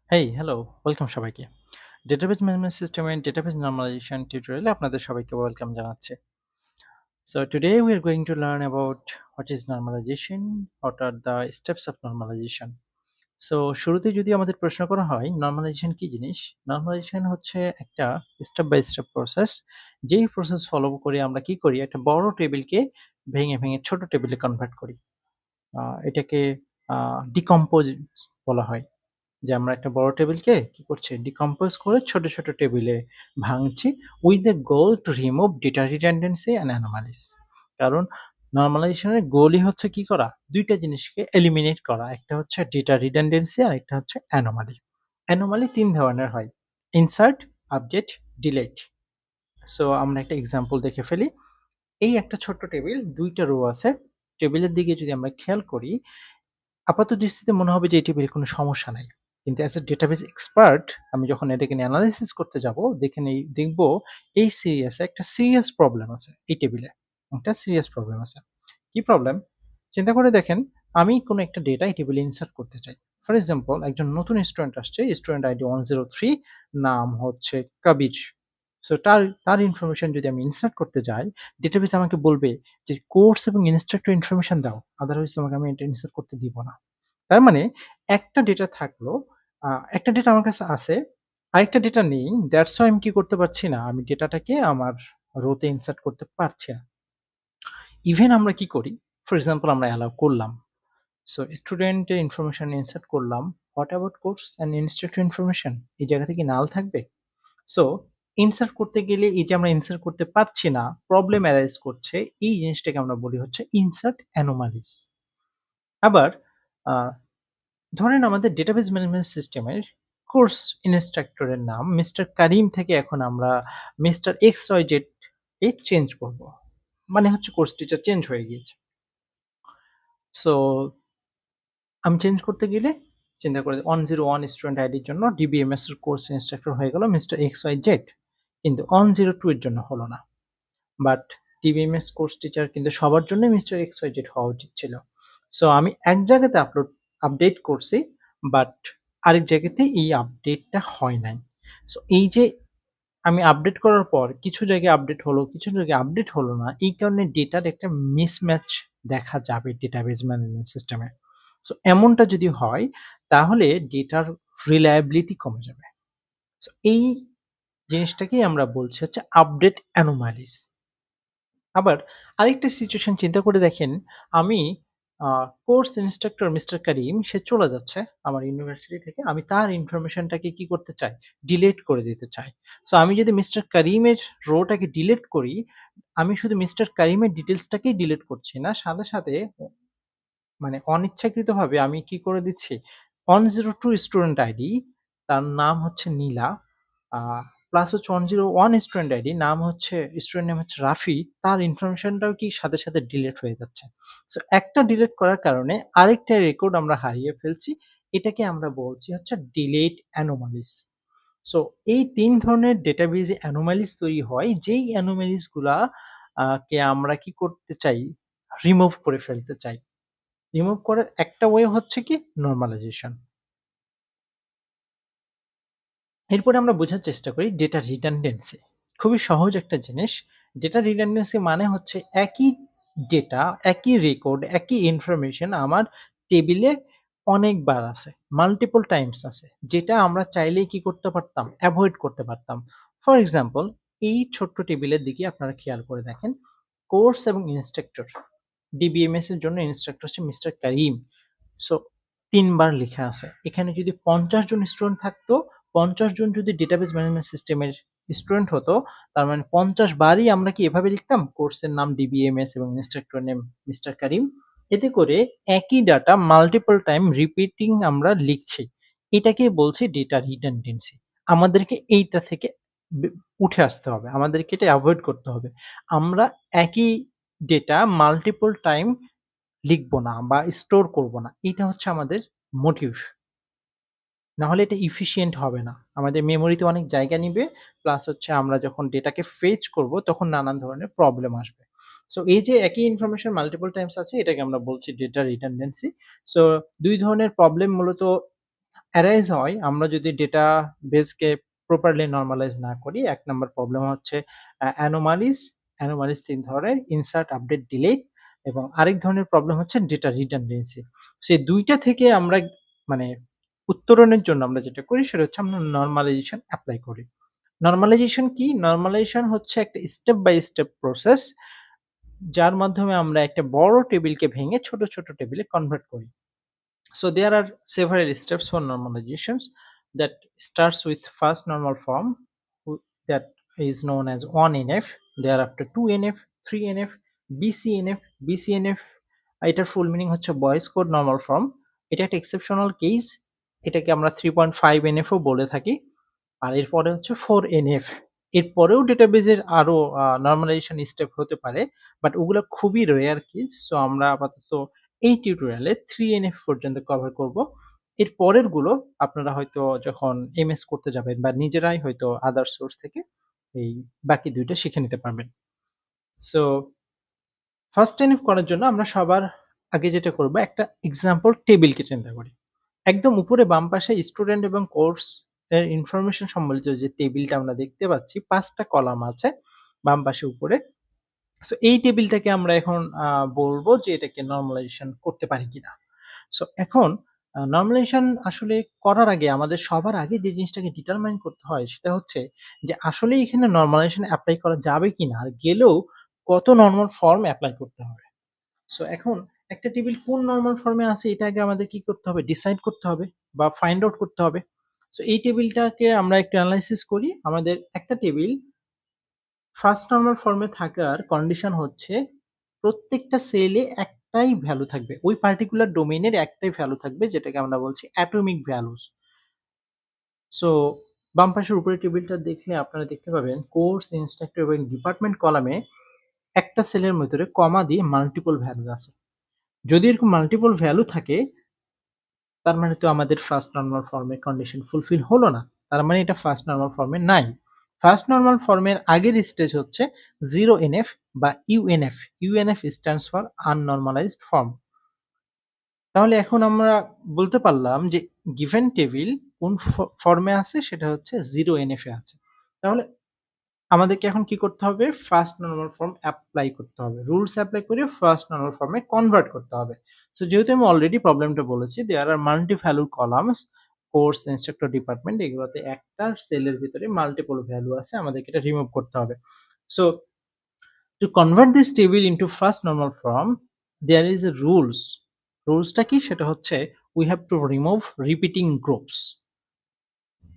হেই, hello, welcome সবাইকে। Database management system and database normalization টিউটোরিয়ালে আপনাদের সবাইকে ওয়েলকাম জানাচ্ছি। So today we are going to learn about what is normalization, what are the steps of normalization. So শুরুতেই যদি আমাদের প্রশ্ন করা হয় নরমালাইজেশন কি জিনিস? নরমালাইজেশন হচ্ছে একটা স্টেপ বাই স্টেপ প্রসেস। যেই প্রসেস ফলো করে আমরা কি করি? একটা বড় টেবিলকে ভেঙে ছোট টেবিলে কনভার্ট করি। এটাকে ডিকম্পোজ বলা হয়। যে আমরা একটা বড় টেবিলকে কি করছি? ডিকম্পোজ করে ছোট টেবিলে ভাঙছি with the goal to remove data redundancy and anomalies. কারণ নরমালাইজেশন এর গোলই হচ্ছে কি করা? ২ টা জিনিসকে এলিমিনেট করা। একটা হচ্ছে ডেটা রিডান্ডেন্সি আরেকটা হচ্ছে অ্যানোমালি। অ্যানোমালি ৩ ধরনের হয়। Insert, update, delete. সো আমরা একটা এক্সাম্পল দেখে ফেলি। এই একটা ছোট্ট টেবিল ২ টা রো আছে। টেবিলের দিকে যদি আমরা খেয়াল করি আপাতদৃষ্টিতে মনে হবে যে এই টেবিলে কোনো সমস্যা নাই। কিন্তু অ্যাজ এ ডেটাবেস এক্সপার্ট আমি যখন এটাকে নিয়ে এনালাইসিস করতে যাব, দেখব এই সিরিয়াসে একটা সিরিয়াস প্রবলেম আছে এই টেবিলে। একটা সিরিয়াস প্রবলেম আছে। কি প্রবলেম? চিন্তা করে দেখেন, আমি কোনো একটা ডেটা এই টেবিলে ইনসার্ট করতে চাই। ফর এক্সাম্পল একজন নতুন স্টুডেন্ট আসছে, স্টুডেন্ট আইডি 103, নাম হচ্ছে কবির। সো তার ইনফরমেশন যদি আমি ইনসার্ট করতে যাই, ডেটাবেস আমাকে বলবে যে কোর্স এবং ইনস্ট্রাক্টর ইনফরমেশন দাও। আদারওয়াইজ তোমাকে আমি এটা ইনসার্ট করতে দিব না। তার মানে একটা ডেটা থাকলো, আ একটা ডেটা আমার কাছে আছে, আরেকটা ডেটা নেই। দ্যাটস হোয়াই আমি কি করতে পারছি না? আমি ডেটাটাকে আমার রোতে ইনসার্ট করতে পারছি না। ইভেন আমরা কি করি? ফর এক্সাম্পল আমরা অ্যালাও করলাম। সো স্টুডেন্টের ইনফরমেশন ইনসার্ট করলাম। What about course and instructor information? এই জায়গাতে কি নাল থাকবে? সো ইনসার্ট করতে গেলে এই যে আমরা ইনসার্ট করতে পারছি না, প্রবলেম অ্যারাইজ করছে। এই জিনিসটাকে আমরা বলি হচ্ছে ইনসার্ট অ্যানোমালিস। আবার আ ধরেন আমাদের ডেটাবেস ম্যানেজমেন্ট সিস্টেমের কোর্স ইন্সট্রাক্টরের নাম মিস্টার কারিম থেকে এখন আমরা মিস্টার XYZ এ চেঞ্জ করব। মানে হচ্ছে কোর্স টিচার চেঞ্জ হয়ে গিয়েছে। সো আমি চেঞ্জ করতে গেলে চিন্তা করে 101 স্টুডেন্ট আইডির জন্য ডিবিএমএস এর কোর্স ইন্সট্রাক্টর হয়ে গেল মিস্টার XYZ, কিন্তু 102 এর জন্য হলো না। বাট ডিবিএমএস কোর্স টিচার কিন্তু সবার জন্যই মিস্টার XYZ হওয়া উচিত ছিল। সো আমি এক জায়গাতে আপডেট করছি, বাট আরেক জায়গাতে এই আপডেটটা হয় নাই। সো এই যে আমি আপডেট করার পর কিছু জায়গায় আপডেট হলো, কিছু জায়গায় আপডেট হলো না। এই কারণে ডেটার একটা মিসম্যাচ দেখা যাবে ডেটাবেস ম্যানেজমেন্ট সিস্টেমে। সো এমনটা যদি হয় তাহলে ডেটার রিলায়েবিলিটি কমে যাবে। সো এই জিনিসটাকেই আমরা বলছি হচ্ছে আপডেট অ্যানোমালিস। আবার আরেকটা সিচুয়েশন চিন্তা করে দেখেন, আমি আ কোর্স ইন্সট্রাক্টর মিস্টার কারিম সে চলে যাচ্ছে আমার ইউনিভার্সিটি থেকে। আমি তার ইনফরমেশনটাকে কি করতে চাই? ডিলিট করে দিতে চাই। সো আমি যদি মিস্টার কারিমের রোটাকে ডিলিট করি, আমি শুধু মিস্টার কারিমের ডিটেইলসটাকেই ডিলিট করছি না। সাথে মানে অনিচ্ছাকৃতভাবে আমি কি করে দিচ্ছি? 102 স্টুডেন্ট আইডি, তার নাম হচ্ছে নীলা। আ প্লাস হচ্ছে 101 স্টুডেন্ট আইডি, স্টুডেন্ট নেম হচ্ছে রাফি। তার ইনফরমেশনটাও কি সাথে ডিলিট হয়ে যাচ্ছে। সো একটা ডিলিট করার কারণে আরেকটা রেকর্ড আমরা হারিয়ে ফেলছি। এটাকে আমরা বলছি হচ্ছে ডিলিট অ্যানোমালিস। সো এই ৩ ধরনের ডেটাবেজে অ্যানোমালিস তৈরি হয়, যেই অ্যানোমালিস গুলা কে আমরা কি করতে চাই? রিমুভ করে ফেলতে চাই। রিমুভ করার একটা ওয়ে হচ্ছে কি নরমালাইজেশন। এরপরে আমরা বোঝার চেষ্টা করি ডেটা রিডান্ডেন্সি। খুবই সহজ একটা জিনিস। ডেটা রিডান্ডেন্সি মানে হচ্ছে একই ডেটা, একই রেকর্ড, একই ইনফরমেশন আমার টেবিলে অনেকবার আছে। মাল্টিপল টাইমস আছে। যেটা আমরা চাইলেই কি করতে পারতাম? এভয়েড করতে পারতাম। ফর এক্সাম্পল এই ছোট্ট টেবিলের দিকে আপনারা খেয়াল করে দেখেন। কোর্স এবং ইন্সট্রাক্টর। ডিবিএমএস এর জন্য ইন্সট্রাক্টর হচ্ছে মিস্টার কারিম। সো ৩ বার লিখা আছে। এখানে যদি ৫০ জন স্টুডেন্ট থাকতো, ৫০ জন যদি ডেটাবেস ম্যানেজমেন্ট সিস্টেমের স্টুডেন্ট হতো, তার মানে ৫০ বারই আমরা কি এভাবে লিখতাম? কোর্সের নাম ডিবিএমএস এবং ইন্সট্রাক্টর নেম মিস্টার কারিম। এতে করে একই ডাটা মাল্টিপল টাইম রিপিটিং আমরা লিখছি। এটাকেই বলছি ডেটা রিডান্ডেন্সি। আমাদেরকে এইটা থেকে বে উঠে আসতে হবে। আমাদেরকে এটা এভয়েড করতে হবে। আমরা একই ডেটা মাল্টিপল টাইম লিখব না বা স্টোর করব না। এটা হচ্ছে আমাদের মোটিভ। নাহলে এটা এফিশিয়েন্ট হবে না। আমাদের মেমোরিতে অনেক জায়গা নিবে। প্লাস হচ্ছে আমরা যখন ডেটাকে ফেচ করব তখন নানান ধরনের প্রবলেম আসবে। সো এই যে একই ইনফরমেশন মাল্টিপল টাইমস আছে এটাকে আমরা বলছি ডেটা রিডান্ডেন্সি। সো ২ ধরনের প্রবলেম মূলত অ্যারাইজ হয় আমরা যদি ডেটাবেসকে প্রপারলি নরমালাইজ না করি। ১ নাম্বার প্রবলেম হচ্ছে অ্যানোমালিস। অ্যানোমালিস ৩ ধরনের: ইনসার্ট, আপডেট, ডিলিট এবং আরেক ধরনের প্রবলেম হচ্ছে ডেটা রিডান্ডেন্সি। সেই ২ টা থেকে আমরা মানে উত্তরণের জন্য আমরা যেটা করি সেটা হচ্ছে আমরা নরমালাইজেশন এপ্লাই করি। নরমালাইজেশন কি? নরমালাইজেশন হচ্ছে একটা স্টেপ বাই স্টেপ প্রসেস যার মাধ্যমে আমরা একটা বড় টেবিলকে ভেঙে ছোট, ছোট টেবিলে কনভার্ট করি। So there are several steps for normalizations that starts with first normal form that is known as 1NF, thereafter 2NF, 3NF, BCNF, BCNF এটার ফুল মিনিং হচ্ছে বয়েজ কোড নরমাল ফর্ম। এটা একটা এক্সেপশনাল কেস, এটাকে আমরা 3.5 NF ও বলে থাকি। আর এরপরে হচ্ছে 4NF। এরপরেও ডেটাবেজের আরো নরমালাইজেশন স্টেপ হতে পারে, বাট ওগুলো খুবই রেয়ার কেস। সো আমরা আপাতত এই টিউটোরিয়ালে 3NF পর্যন্ত কভার করব। এর পরেরগুলো আপনারা হয়তো যখন এমএস করতে যাবেন বা নিজেরাই হয়তো আদার সোর্স থেকে এই বাকি ২ টা শিখে নিতে পারবেন। সো ফার্স্ট এনএফ করার জন্য আমরা সবার আগে যেটা করব, একটা এক্সাম্পল টেবিলকে চিন্তা করি। একদম উপরে বাম পাশে স্টুডেন্ট এবং কোর্স এর ইনফরমেশন সম্বলিত যে টেবিলটা আমরা দেখতে পাচ্ছি, ৫ টা কলাম আছে বাম পাশে উপরে। সো এই টেবিলটাকে আমরা এখন বলব যে এটাকে নরমালাইজেশন করতে পারি কিনা। সো এখন নরমালাইজেশন আসলে করার আগে আমাদের সবার আগে যে জিনিসটাকে ডিটারমাইন করতে হয় সেটা হচ্ছে যে আসলেই এখানে নরমালাইজেশন এপ্লাই করা যাবে কিনা, আর গেলেও কত নরমাল ফর্ম এপ্লাই করতে হবে। সো এখন একটা টেবিল কোন নরমাল ফর্মে আছে এটা আগে আমাদের কি করতে হবে? ডিসাইড করতে হবে বা ফাইন্ড আউট করতে হবে। সো এই টেবিলটাকে আমরা একটু এনালাইসিস করি। আমাদের একটা টেবিল ফার্স্ট নরমাল ফর্মে থাকার কন্ডিশন হচ্ছে প্রত্যেকটা সেলে একটাই ভ্যালু থাকবে। ওই পার্টিকুলার ডোমেইনের একটাই ভ্যালু থাকবে যেটাকে আমরা বলছি অ্যাটমিক ভ্যালুস। সো বাম পাশের উপরের টেবিলটা দেখলে আপনারা দেখতে পাবেন কোর্স, ইন্সট্রাক্টর এবং ডিপার্টমেন্ট কলামে একটা সেলের ভেতরে কমা দিয়ে মাল্টিপল ভ্যালু আছে। যদি এরকম মাল্টিপল ভ্যালু থাকে তার মানে তো আমাদের ফার্স্ট নরমাল ফর্মের কন্ডিশন ফুলফিল হলো না। তার মানে এটা ফার্স্ট নরমাল ফর্মে নাই। ফার্স্ট নরমাল ফর্মের আগের স্টেজ হচ্ছে 0NF বা UNF। UNF stands for unnormalised form. তাহলে এখন আমরা বলতে পারলাম যে গিভেন টেবিল কোন ফর্মে আছে সেটা হচ্ছে 0NF এ আছে। তাহলে আমাদেরকে এখন কি করতে হবে? ফার্স্ট নরমাল ফর্ম এপ্লাই করতে হবে। রুলস এপ্লাই করে ফার্স্ট নরমাল ফর্মে কনভার্ট করতে হবে। সো যেহেতু আমি অলরেডি প্রবলেমটা বলেছি, there are multi value columns, course, instructor, department এগুলোতে একটা সেলের ভিতরে মাল্টিপল ভ্যালু আছে। আমাদেরকে এটা রিমুভ করতে হবে। So to convert this table into first normal form, there is a rules. রুলসটা কি? সেটা হচ্ছে we have to remove repeating groups.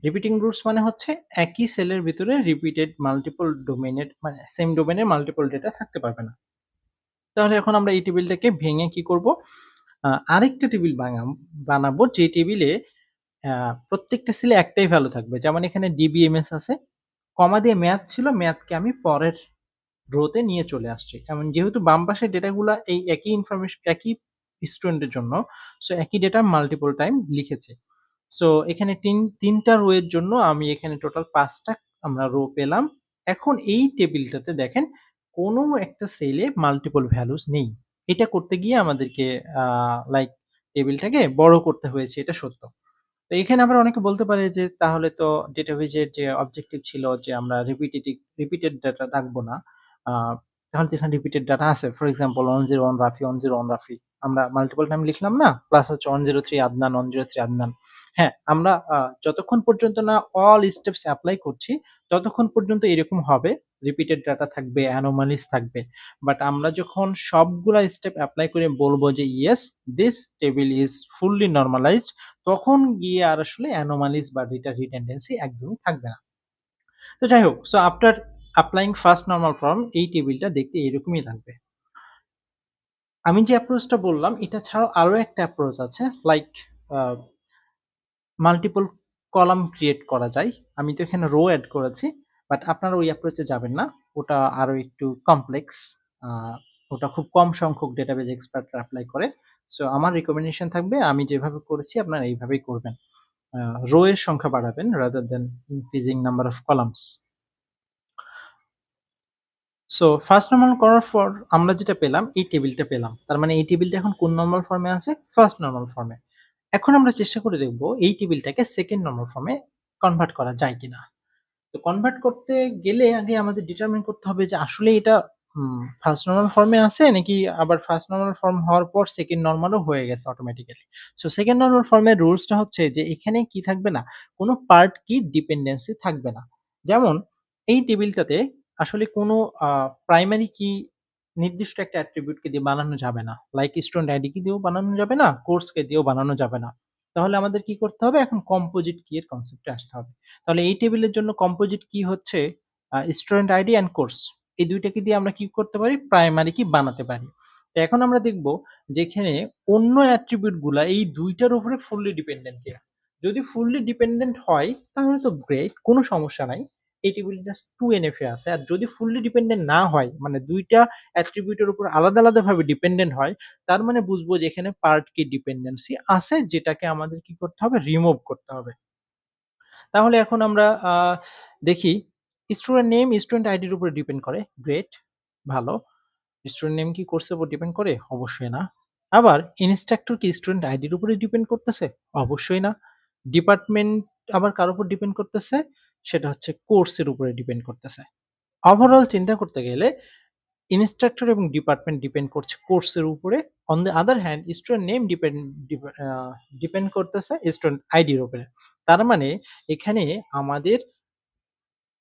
Repeating groups মানে হচ্ছে একই সেলের ভিতরে রিপিটেড মাল্টিপল ডোমেইনের মানে সেম ডোমেইনের মাল্টিপল ডেটা থাকতে পারবে না। তাহলে এখন আমরা এই টেবিলটাকে ভেঙে কি করব? আরেকটা টেবিল বানাবো যে টেবিলে প্রত্যেকটা সেলে একটাই ভ্যালু থাকবে। যেমন এখানে ডিবিএমএস আছে, কমা দিয়ে ম্যাথ ছিল, ম্যাথকে আমি পরের রোতে নিয়ে চলে আসছি। কারণ যেহেতু বাম পাশের ডেটাগুলা এই একই একই স্টুডেন্টের জন্য, সো একই ডেটা মাল্টিপল টাইম লিখেছে। সো এখানে ৩ টা রো এর জন্য আমি এখানে টোটাল ৫ টা আমরা রো পেলাম। এখন এই টেবিলটাতে দেখেন কোনো একটা সেলে মাল্টিপল ভ্যালুস নেই। এটা করতে গিয়ে আমাদেরকে লাইক টেবিলটাকে বড় করতে হয়েছে, এটা সত্য। তো এখানে আবার অনেকে বলতে পারে যে তাহলে তো ডেটাবেজের যে অবজেক্টিভ ছিল যে আমরা রিপিটেড ডাটা রাখবো না। আ তাহলে তো এখানে রিপিটেড ডাটা আছে। For example 101 Rafi, 101 Rafi. আমরা মাল্টিপল টাইম লিখলাম না? প্লাস হচ্ছে 103 আদনান, 103 আদনান। হ্যাঁ, আমরা যতক্ষণ পর্যন্ত না অল স্টেপস এপ্লাই করছি, ততক্ষণ পর্যন্ত এরকম হবে। রিপিটেড ডাটা থাকবে, অ্যানোমালিস থাকবে। বাট আমরা যখন সবগুলা স্টেপ এপ্লাই করে বলব যে yes, this table is fully normalised, তখন গিয়ে আর আসলে অ্যানোমালিস বা ডেটা রিডান্ডেন্সি একদমই থাকবে না। তো যাই হোক, so after applying first normal form এই টেবিলটা দেখতে এরকমই লাগবে। আমি যে অ্যাপ্রোচটা বললাম এটা ছাড়াও আরো একটা অ্যাপ্রোচ আছে, লাইক মাল্টিপল কলাম ক্রিয়েট করা যায়। আমি তো এখানে রো এড করেছি, বাট আপনারা ওই অ্যাপ্রোচে যাবেন না। ওটা আরো একটু কমপ্লেক্স। আ ওটা খুব কম সংখ্যক ডেটাবেজ এক্সপার্টরা এপ্লাই করে। সো আমার রিকমেন্ডেশন থাকবে আমি যেভাবে করেছি আপনারা এইভাবেই করবেন। রো এর সংখ্যা বাড়াবেন rather than increasing number of columns. So first normal করার পর আমরা যেটা পেলাম এই টেবিলটা পেলাম। তার মানে এই টেবিলটা এখন কোন নরমাল ফর্মে আছে? ফার্স্ট নরমাল ফর্মে। এখন আমরা চেষ্টা করে দেখব এই টেবিলটাকে সেকেন্ড নরমাল ফর্মে কনভার্ট করা যায় কিনা। তো কনভার্ট করতে গেলে আগে আমাদের ডিটারমাইন করতে হবে যে আসলে এটা ফার্স্ট নরমাল ফর্মে আছে নাকি আবার ফার্স্ট নরমাল ফর্ম হওয়ার পর সেকেন্ড নরমালও হয়ে গেছে অটোমেটিক্যালি। সো সেকেন্ড নরমাল ফর্মের রুলসটা হচ্ছে যে এখানে কি থাকবে না, কোনো পার্ট কি ডিপেন্ডেন্সি থাকবে না। যেমন এই টেবিলটাতে আসলে কোনো প্রাইমারি কি নির্দিষ্ট একটা অ্যাট্রিবিউটকে দিয়ে বানানো যাবে না। লাইক স্টুডেন্ট আইডি কি দিয়েও বানানো যাবে না, কোর্সকে দিয়েও বানানো যাবে না। তাহলে আমাদের কি করতে হবে? এখন কম্পোজিট কি এর কনসেপ্টে আসতে হবে। তাহলে এই টেবিলের জন্য কম্পোজিট কি হচ্ছে স্টুডেন্ট আইডি অ্যান্ড কোর্স। এই ২ টাকে দিয়ে আমরা কি করতে পারি? প্রাইমারি কি বানাতে পারি। তো এখন আমরা দেখব যে এখানে অন্য অ্যাট্রিবিউট গুলা এই ২ টার উপরে ফুললি ডিপেন্ডেন্ট কিনা। যদি ফুললি ডিপেন্ডেন্ট হয় তাহলে তো গ্রেট, কোনো সমস্যা নাই। এই টেবিলটা জাস্ট 2NF এ আছে। আর যদি ফুললি ডিপেন্ডেন্ট না হয়, মানে ২ টা অ্যাট্রিবিউটের উপর আলাদা, আলাদাভাবে ডিপেন্ডেন্ট হয়, তার মানে বুঝবো যে এখানে পার্ট কি ডিপেন্ডেন্সি আছে, যেটাকে আমাদের কি করতে হবে? রিমুভ করতে হবে। তাহলে এখন আমরা দেখি স্টুডেন্ট নেম স্টুডেন্ট আইডির উপরে ডিপেন্ড করে। গ্রেট, ভালো। স্টুডেন্ট নেম কি কোর্সের উপর ডিপেন্ড করে? অবশ্যই না। আবার ইন্সট্রাক্টর কি স্টুডেন্ট আইডির উপরে ডিপেন্ড করতেছে? অবশ্যই না। ডিপার্টমেন্ট আবার কার উপর ডিপেন্ড করতেছে? সেটা হচ্ছে কোর্সের উপরে ডিপেন্ড করতেছে। ওভারঅল চিন্তা করতে গেলে ইন্সট্রাক্টর এবং ডিপার্টমেন্ট ডিপেন্ড করছে কোর্সের উপরে। On the other hand student name depend করতেছে স্টুডেন্ট আইডির উপরে। তার মানে এখানে আমাদের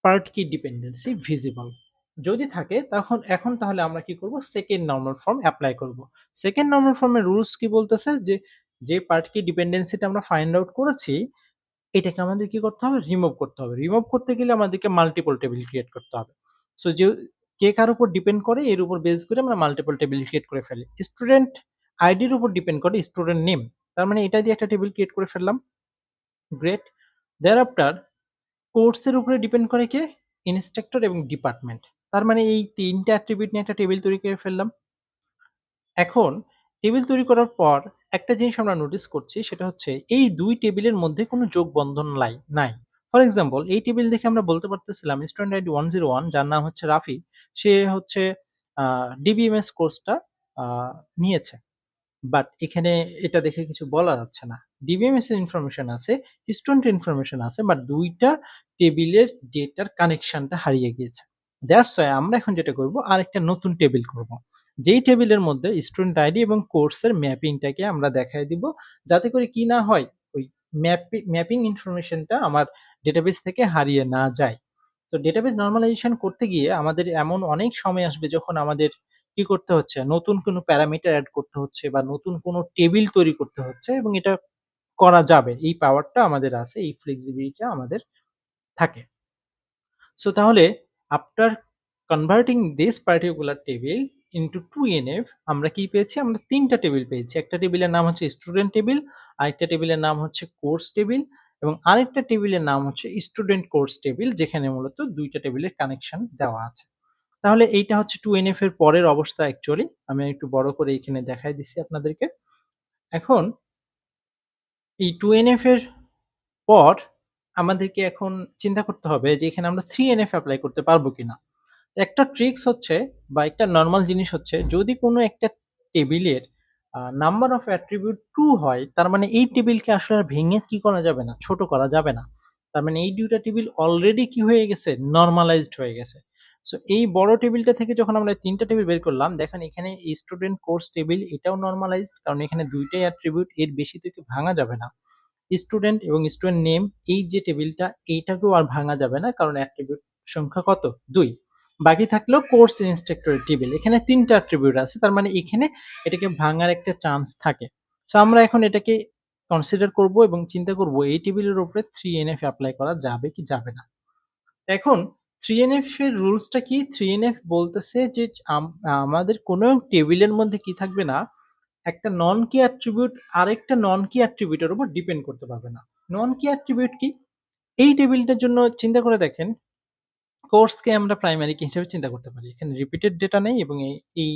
পার্ট কি ডিপেন্ডেন্সি ভিজিবল যদি থাকে এখন তাহলে আমরা কি করব? সেকেন্ড নরমাল ফর্ম এপ্লাই করব। সেকেন্ড নরমাল ফর্মের রুলস কি বলতেছে যে, যে পার্ট কি ডিপেন্ডেন্সিটা আমরা ফাইন্ড আউট করেছি, এটাকে আমাদের কি করতে হবে? রিমুভ করতে হবে। রিমুভ করতে গেলে আমাদেরকে মাল্টিপল টেবিল ক্রিয়েট করতে হবে। সো যে কে কার উপর ডিপেন্ড করে এর উপর বেস করে আমরা মাল্টিপল টেবিল ক্রিয়েট করে ফেলি। স্টুডেন্ট আইডির উপর ডিপেন্ড করে স্টুডেন্ট নেম। তার মানে এটা দিয়ে একটা টেবিল ক্রিয়েট করে ফেললাম। গ্রেট। thereafter কোর্সের উপরে ডিপেন্ড করে কে? ইন্সট্রাক্টর এবং ডিপার্টমেন্ট। তার মানে এই ৩ টা অ্যাট্রিবিউট নিয়ে একটা টেবিল তৈরি করে ফেললাম। এখন টেবিল তৈরি করার পর একটা জিনিস আমরা নোটিস করছি, সেটা হচ্ছে এই ২ টেবিলের মধ্যে কোনো যোগ বন্ধন নাই। ফর এক্সাম্পল এই টেবিল দেখে আমরা বলতে পারতেছিলাম স্টুডেন্ট আইডি 101 যার নাম হচ্ছে রাফি, সে হচ্ছে আ ডিবিএমএস কোর্সটা আ নিয়েছে। বাট এখানে এটা দেখে কিছু বলা যাচ্ছে না। ডিবিএমএস এর ইনফরমেশন আছে, স্টুডেন্ট ইনফরমেশন আছে, বাট ২ টা টেবিলের ডেটার কানেকশনটা হারিয়ে গিয়েছে। দ্যাটস হোয়াই আমরা এখন যেটা করব, আরেকটা নতুন টেবিল করব। যেই টেবিলের মধ্যে স্টুডেন্ট আইডি এবং কোর্সের ম্যাপিংটাকে আমরা দেখায় দিব, যাতে করে কি না হয়, ওই ম্যাপিং ইনফরমেশনটা আমার ডেটাবেস থেকে হারিয়ে না যায়। তো ডেটাবেস নরমালাইজেশন করতে গিয়ে আমাদের এমন অনেক সময় আসবে যখন আমাদের কি করতে হচ্ছে? নতুন কোনো প্যারামিটার এড করতে হচ্ছে বা নতুন কোনো টেবিল তৈরি করতে হচ্ছে, এবং এটা করা যাবে। এই পাওয়ারটা আমাদের আছে, এই ফ্লেক্সিবিলিটিটা আমাদের থাকে। সো তাহলে after converting this particular table into 2NF আমরা কি পেয়েছি? আমরা ৩ টা টেবিল পেয়েছি। একটা টেবিলের নাম হচ্ছে স্টুডেন্ট টেবিল, আরেকটা টেবিলের নাম হচ্ছে কোর্স টেবিল এবং আরেকটা টেবিলের নাম হচ্ছে স্টুডেন্ট কোর্স টেবিল, যেখানে মূলত ২ টা টেবিলের কানেকশন দেওয়া আছে। তাহলে এইটা হচ্ছে 2NF এর পরের অবস্থা অ্যাকচুয়ালি। আমি একটু বড় করে এখানে দেখায় দিচ্ছি আপনাদেরকে। এখন এই 2NF এর পর আমাদেরকে এখন চিন্তা করতে হবে যে এখানে আমরা 3NF এপ্লাই করতে পারবো কিনা। একটা ট্রিকস হচ্ছে বা একটা নরমাল জিনিস হচ্ছে, যদি কোনো একটা টেবিলের নাম্বার অফ অ্যাট্রিবিউট 2 হয়, তার মানে এই টেবিলকে আসলে আর ভেঙে কি করা যাবে না? ছোট করা যাবে না। তার মানে এই ২ টা টেবিল অলরেডি কি হয়ে গেছে? নরমালাইজড হয়ে গেছে। সো এই বড় টেবিলটা থেকে যখন আমরা ৩ টা টেবিল বের করলাম, দেখেন এখানে স্টুডেন্ট কোর্স টেবিল এটাও নরমালাইজড, কারণ এখানে ২ টাই অ্যাট্রিবিউট, এর বেশি থেকে ভাঙা যাবে না। স্টুডেন্ট এবং স্টুডেন্ট নেম এই যে টেবিলটা, এইটাকেও আর ভাঙা যাবে না, কারণ অ্যাট্রিবিউট সংখ্যা কত? ২। বাকি থাকলো কোর্স ইন্সট্রাক্টরের টেবিল। এখানে ৩ টা অ্যাট্রিবিউট আছে। তার মানে এখানে এটাকে ভাঙার একটা চান্স থাকে। সো আমরা এখন এটাকে কনসিডার করব এবং চিন্তা করব এই টেবিলের উপরে 3NF এপ্লাই করা যাবে কি যাবে না। এখন 3NF এর রুলসটা কি? 3NF বলতেছে যে আমাদের কোনো টেবিলের মধ্যে কি থাকবে না, একটা নন কি অ্যাট্রিবিউট আরেকটা নন কি অ্যাট্রিবিউটের উপর ডিপেন্ড করতে পারবে না। নন কি অ্যাট্রিবিউট কি? এই টেবিলটার জন্য চিন্তা করে দেখেন, কোর্সকে আমরা প্রাইমারি কি হিসেবে চিন্তা করতে পারি। এখানে রিপিটেড ডেটা নেই এবং এই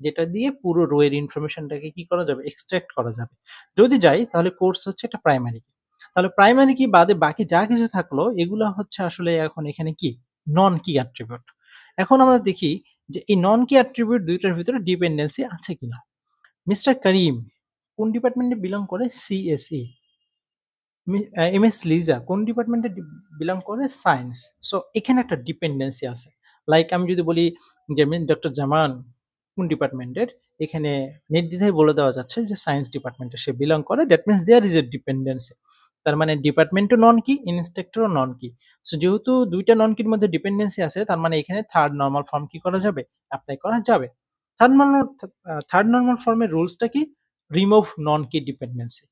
ডেটা দিয়ে পুরো রো এর ইনফরমেশনটাকে কি করা যাবে? এক্সট্রাক্ট করা যাবে। যদি যাই তাহলে কোর্স হচ্ছে একটা প্রাইমারি কি। তাহলে প্রাইমারি কি বাদে বাকি যা কিছু থাকলো এগুলা হচ্ছে আসলে এখন এখানে কি? নন কি অ্যাট্রিবিউট। এখন আমরা দেখি যে এই নন কি অ্যাট্রিবিউট ২ টার ভিতরে ডিপেন্ডেন্সি আছে কিনা। মিস্টার করিম কোন ডিপার্টমেন্টে বিলং করে? সিএসই। এমএস লিজা কোন ডিপার্টমেন্টে বিলং করে? সায়েন্স। সো এখানে একটা ডিপেন্ডেন্সি আছে। লাইক আমি যদি বলি যে ডক্টর জামান কোন ডিপার্টমেন্টের? এখানে নির্দ্বিধায় বলে দেওয়া যাচ্ছে যে সায়েন্স ডিপার্টমেন্টে সে বিলং করে। That means there is a dependency. তার মানে ডিপার্টমেন্টও নন কি, ইন্সট্রাক্টরও নন কি। সো যেহেতু ২ টা নন কির মধ্যে ডিপেন্ডেন্সি আছে তার মানে এখানে থার্ড নরমাল ফর্ম কি করা যাবে? এপ্লাই করা যাবে। থার্ড নরমাল ফর্মের রুলসটা কি? রিমুভ নন কি ডিপেন্ডেন্সি।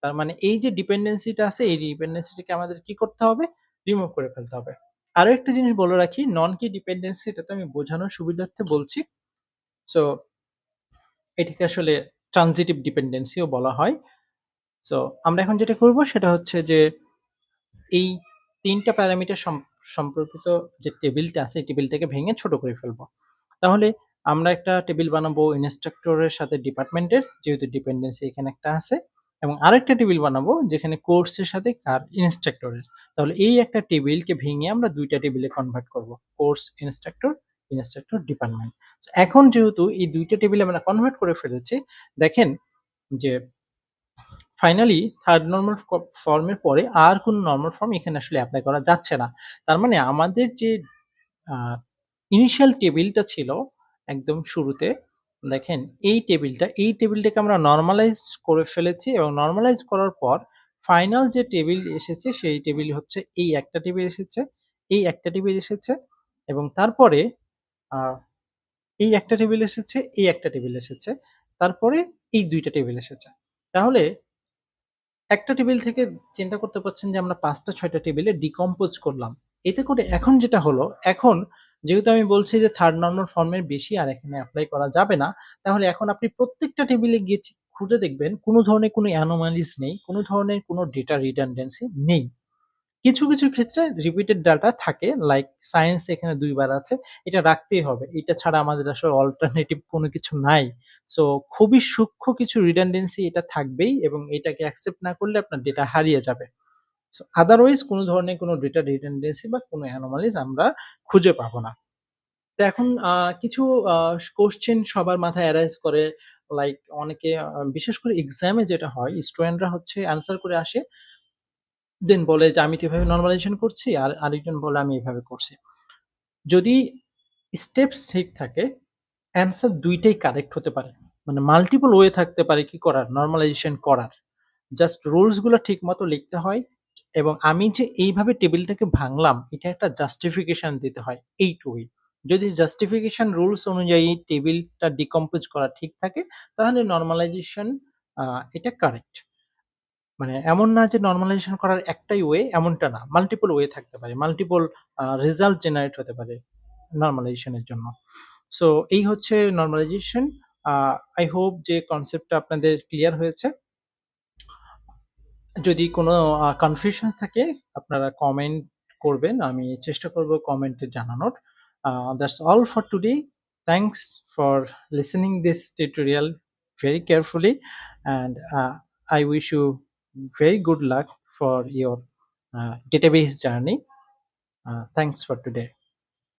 তার মানে এই যে ডিপেন্ডেন্সিটা আছে এই ডিপেন্ডেন্সিটাকে আমাদের কি করতে হবে? রিমুভ করে ফেলতে হবে। আরো একটা জিনিস বলে রাখি, নন কি ডিপেন্ডেন্সি এটা তো আমি বোঝানোর সুবিধার্থে বলছি। সো এটাকে আসলে ট্রানজিটিভ ডিপেন্ডেন্সিও বলা হয়। সো আমরা এখন যেটা করব সেটা হচ্ছে যে এই ৩ টা প্যারামিটার সম্পর্কিত যে টেবিলটা আছে এই টেবিলটাকে ভেঙে ছোট করে ফেলব। তাহলে আমরা একটা টেবিল বানাবো ইন্সট্রাক্টরের সাথে ডিপার্টমেন্টের, যেহেতু ডিপেন্ডেন্সি এখানে একটা আছে, এবং আরেকটা টেবিল বানাবো যেখানে কোর্সের সাথে কার ইন্সট্রাক্টরের। তাহলে এই একটা টেবিলকে ভেঙে আমরা ২ টা টেবিলে কনভার্ট করব। Course instructor, instructor department. এখন যেহেতু এই ২ টা টেবিলে আমরা কনভার্ট করে ফেলেছি, দেখেন যে ফাইনালি থার্ড নরমাল ফর্মের পরে আর কোন নরমাল ফর্ম এখানে আসলে এপ্লাই করা যাচ্ছে না। তার মানে আমাদের যে আ ইনিশিয়াল টেবিলটা ছিল একদম শুরুতে, দেখেন এই টেবিলটাকে আমরা নরমালাইজ করে ফেলেছি এবং নরমালাইজ করার পর ফাইনাল যে টেবিল এসেছে সেই টেবিল হচ্ছে এই একটা টেবিল এসেছে, এই একটা টেবিল এসেছে এবং তারপরে আ এই একটা টেবিল এসেছে, এই একটা টেবিল এসেছে। তারপরে এই ২ টা টেবিল এসেছে। তাহলে একটা টেবিল থেকে চিন্তা করতে পারছেন যে আমরা ৫ টা ৬ টা টেবিলে ডিকম্পোজ করলাম। এতে করে এখন যেটা হলো, এখন যেহেতু আমি বলছি যে থার্ড নরমাল ফর্মের বেশি আর এখানে এপ্লাই করা যাবে না, তাহলে এখন আপনি প্রত্যেকটা টেবিলে গিয়ে খুঁজে দেখবেন কোন ধরনের কোনো অ্যানোমালিস নেই, কোন ধরনের কোনো ডেটা রিডানডেন্সি নেই। কিছু ক্ষেত্রে রিপিটেড ডাটা থাকে, লাইক সায়েন্স এখানে ২ বার আছে। এটা রাখতেই হবে। এটা ছাড়া আমাদের আসলে অল্টারনেটিভ কোনো কিছু নাই। সো খুবই সূক্ষ্ম কিছু রিডানডেন্সি এটা থাকবেই এবং এটাকে অ্যাকসেপ্ট না করলে আপনার ডেটা হারিয়ে যাবে। সো আদারওয়াইজ কোন ধরনের কোনো ডেটা রিডানডেন্সি বা কোনো অ্যানোমালিস আমরা খুঁজে পাবো না। তো এখন কিছু আ কোয়েশ্চেন সবার মাথায় অ্যারাইজ করে, লাইক অনেকে বিশেষ করে এক্সামে যেটা হয় স্টুডেন্টরা হচ্ছে অ্যান্সার করে আসে। দেন বলে যে আমি তো এভাবে নরমালাইজেশন করছি, আর আরেকজন বলে আমি এভাবে করছি। যদি স্টেপস ঠিক থাকে, অ্যান্সার ২ টাই কারেক্ট হতে পারে। মানে মাল্টিপল ওয়ে থাকতে পারে কি করার? নরমালাইজেশন করার। জাস্ট রুলস গুলো ঠিকমতো লিখতে হয় এবং আমি যে এইভাবে টেবিলটাকে ভাঙলাম, এটা একটা জাস্টিফিকেশন দিতে হয় এইটুকুই। যদি জাস্টিফিকেশন রুলস অনুযায়ী টেবিলটা ডিকম্পোজ করা ঠিক থাকে, তাহলে নরমালাইজেশন এটা কারেক্ট। মানে এমন না যে নরমালাইজেশন করার একটাই ওয়ে, এমনটা না। মাল্টিপল ওয়ে থাকতে পারে। মাল্টিপল রেজাল্ট জেনারেট হতে পারে নরমালাইজেশন এর জন্য। সো এই হচ্ছে নরমালাইজেশন। আ আই হোপ যে কনসেপ্টটা আপনাদের ক্লিয়ার হয়েছে। যদি কোনো কনফিউশন থাকে আপনারা কমেন্ট করবেন। আমি চেষ্টা করব কমেন্টে জানানোর। That's all for today. Thanks for listening this tutorial very carefully, and I wish you very good luck for your database journey. Thanks for today.